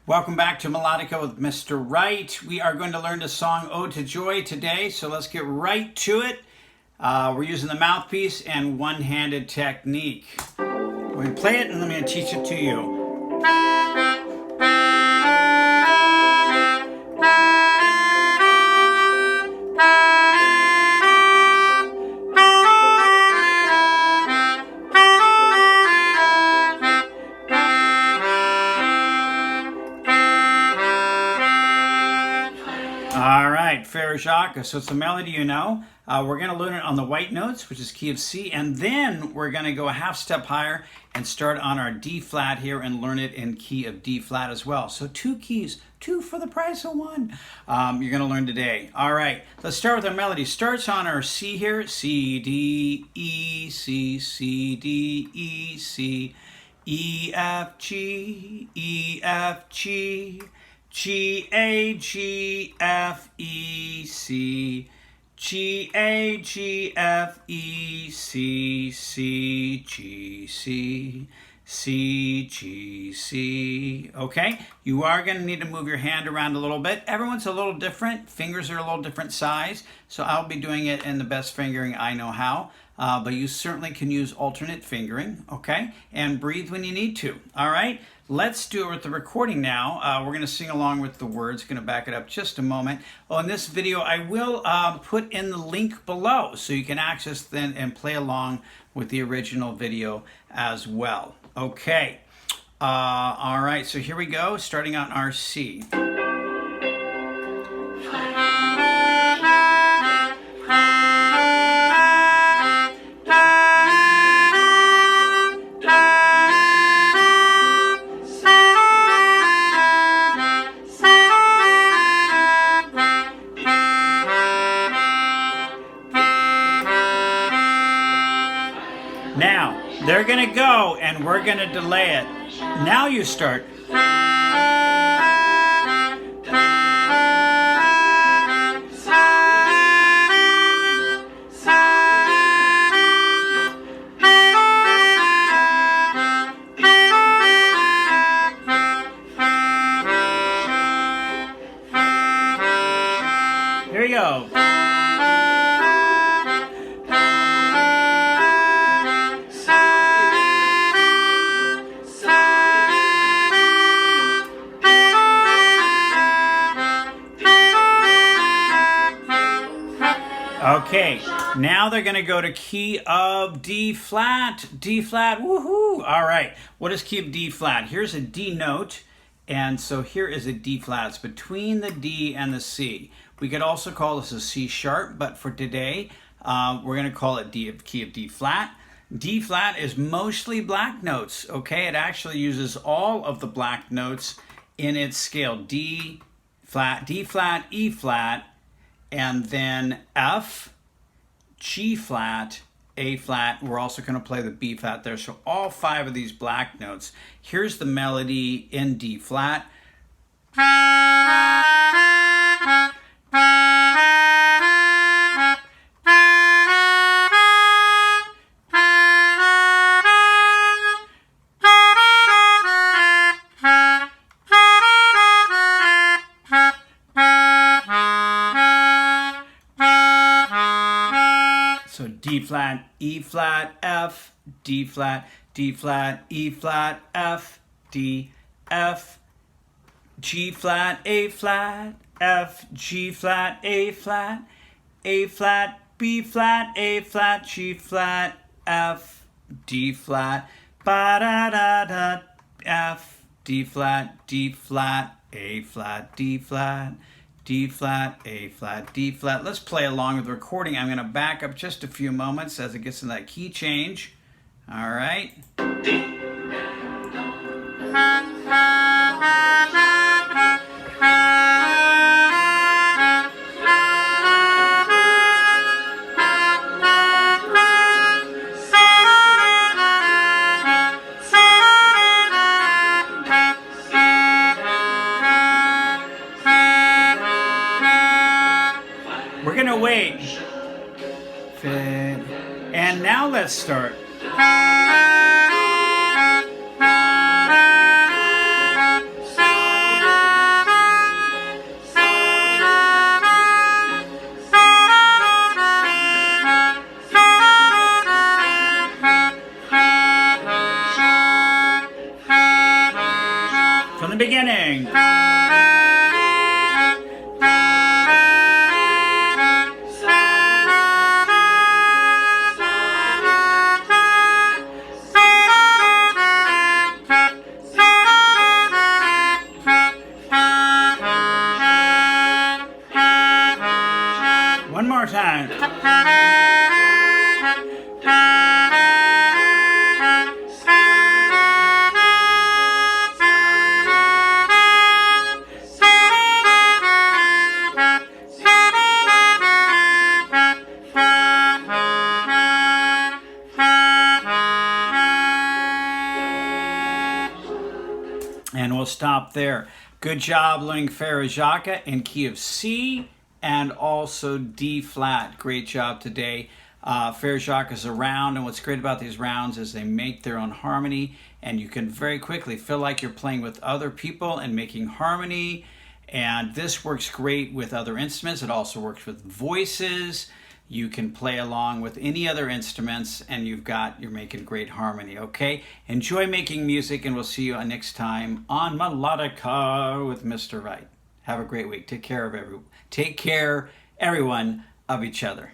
Welcome back to Melodica with Mr. Wright. We are going to learn the song Ode to Joy today, so let's get right to it. We're using the mouthpiece and one-handed technique. We're going to play it and I'm going to teach it to you. All right, Frere Jacques, so it's a melody you know. We're going to learn it on the white notes, which is key of C, and then we're going to go a half step higher and start on our D flat here and learn it in key of D flat as well. So two keys, two for the price of one, you're going to learn today. All right, let's start with our melody. Starts on our C here, C, D, E, C, C, D, E, C, E, F, G, E, F, G, G, A, G, F, E, C, G, A, G, F, E, C, C, G, C, C, G, C. Okay, you are going to need to move your hand around a little bit. Everyone's a little different. Fingers are a little different size, so I'll be doing it in the best fingering I know how. But you certainly can use alternate fingering, okay? And breathe when you need to, all right? Let's do it with the recording now. We're going to sing along with the words. Going to back it up just a moment. Oh, in this video, I will put in the link below so you can access then and play along with the original video as well. Okay. All right, so here we go, starting on our C. Now, they're going to go and we're going to delay it. Now you start. Here we go. Okay, now they're going to go to key of D flat, woohoo! All right, what is key of D flat? Here's a D note, and so here is a D flat. It's between the D and the C. We could also call this a C sharp, but for today, we're going to call it key of D flat. D flat is mostly black notes, okay? It actually uses all of the black notes in its scale. D flat, E flat, and then F, G flat, A flat. We're also going to play the B flat there. So all five of these black notes. Here's the melody in D flat. So D flat, E flat, F, D flat, E flat, F, D, F, G flat, A flat, F, G flat, A flat, B flat, A flat, G flat, F, D flat, ba da da da, F, D flat, A flat, D flat, D flat, A flat, D flat. Let's play along with the recording. I'm going to back up just a few moments as it gets in that key change. All right. D. We're going to wait. And now let's start. From the beginning. One more time. And we'll stop there. Good job learning Frere Jacques in key of C and also D flat. Great job today. Frere Jacques is a round, and what's great about these rounds is they make their own harmony, and you can very quickly feel like you're playing with other people and making harmony. And this works great with other instruments. It also works with voices. You can play along with any other instruments, and you're making great harmony, okay? Enjoy making music, and we'll see you next time on Melodica with Mr. Wright. Have a great week. Take care, everyone, of each other.